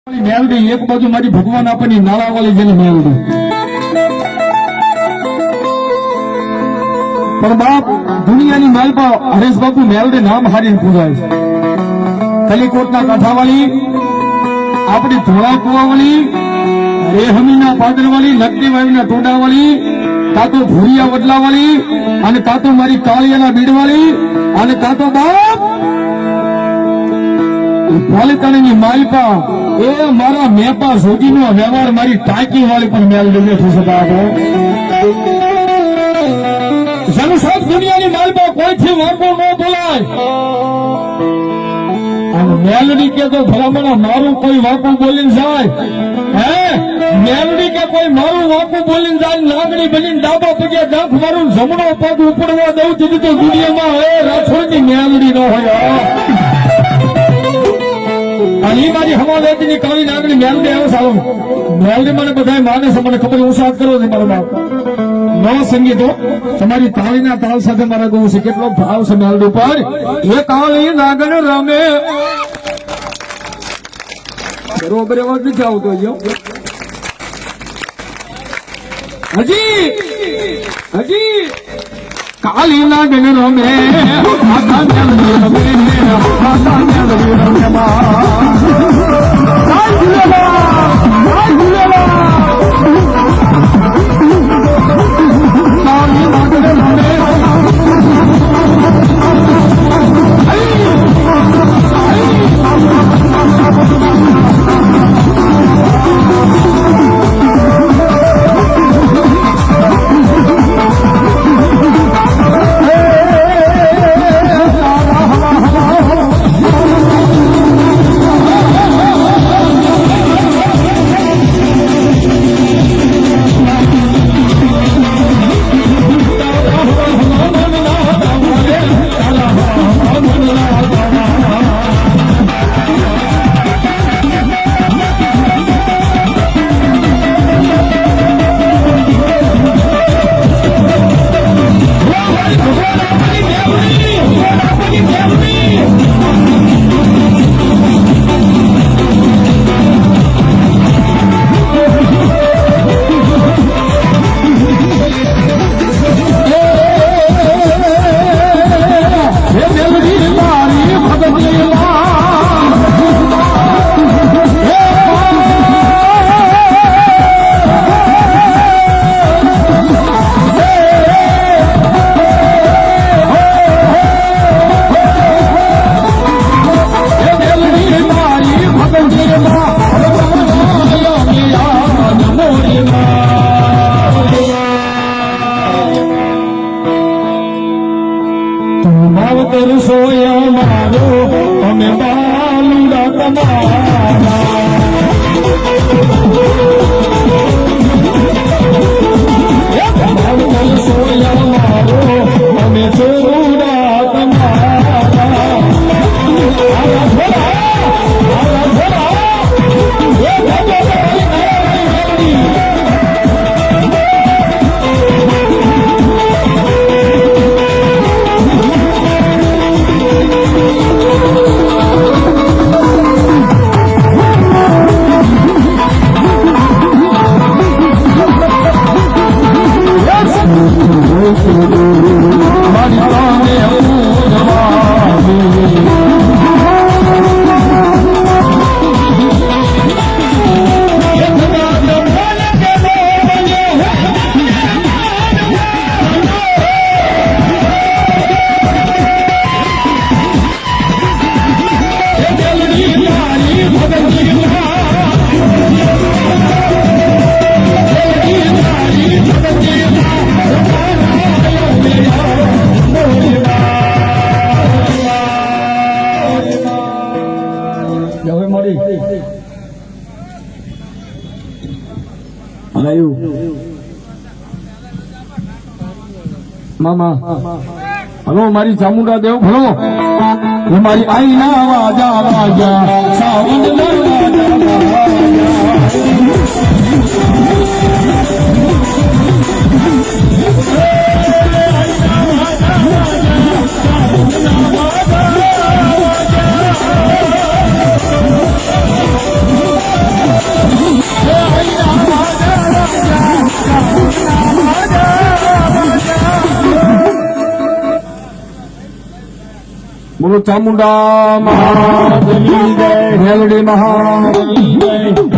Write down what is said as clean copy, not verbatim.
મેલડી એક બાજુ મારી ભગવાન આપણની નાળાવાળી જેને મેલડી પણ બાપ દુનિયાની માલપા હરેશ બાપુ મેલડી નામ હારીને પૂજાય છે. કલીકોટના કાંઠાવાળી, આપણી ધોળા કુવાવાળી, રેહમીના પાદરવાળી, લક્ષ્મીવાળીના ટોડાવાળી, કાં તો ભૂરિયા વડલાવાળી, અને કાં તો મારી કાળિયાના બીડવાળી, અને કાં તો બાપ પાલિતાણીની માલપા એ મારા મેપા સુધીનો વ્યવહાર મારી ટાંકી વાળી પણ મેલડી બેઠું છે બાપો. જનસદ દુનિયાની માલપા કોઈથી વાંકો ન બોલાય. અને મેલડી કે તો ભલામણા મારું કોઈ વાંકું બોલીને જાય, હે મેલડી કે કોઈ મારું વાંકું બોલીને જાય, લાગણી બનીને ડાબા પગે ડંખ મારું જમણો પગ ઉપડવા દઉં દીધું તો દુનિયામાં હવે રાઠોડની મેલડી ન હોય. અને એ મારી હમાલયની કાળી નાગણી મેલડી આવે સારું. મેલડી મને બધા માને છે, મને ખબર હું સાથ કરો છે મારો બાપ. નવો સંગીતો તમારી તાળીના તાલ સાથે મારા ગૌ છે, કેટલો ભાવ છે મેલડી પર. એ કાળી નાગણ રમે બરોબર એવા નથી આવતો હજી કાળી નાગણ રમે માતા મેલડી રમે માતા મેલડી રમે મામા હલો મારી ચામુંડા દેવ ભલો મારી આઈ ના વાજા વાજા સાવન બોલો ચામુંડા મહાદેવી જય, મેલડી મહાદેવી જય.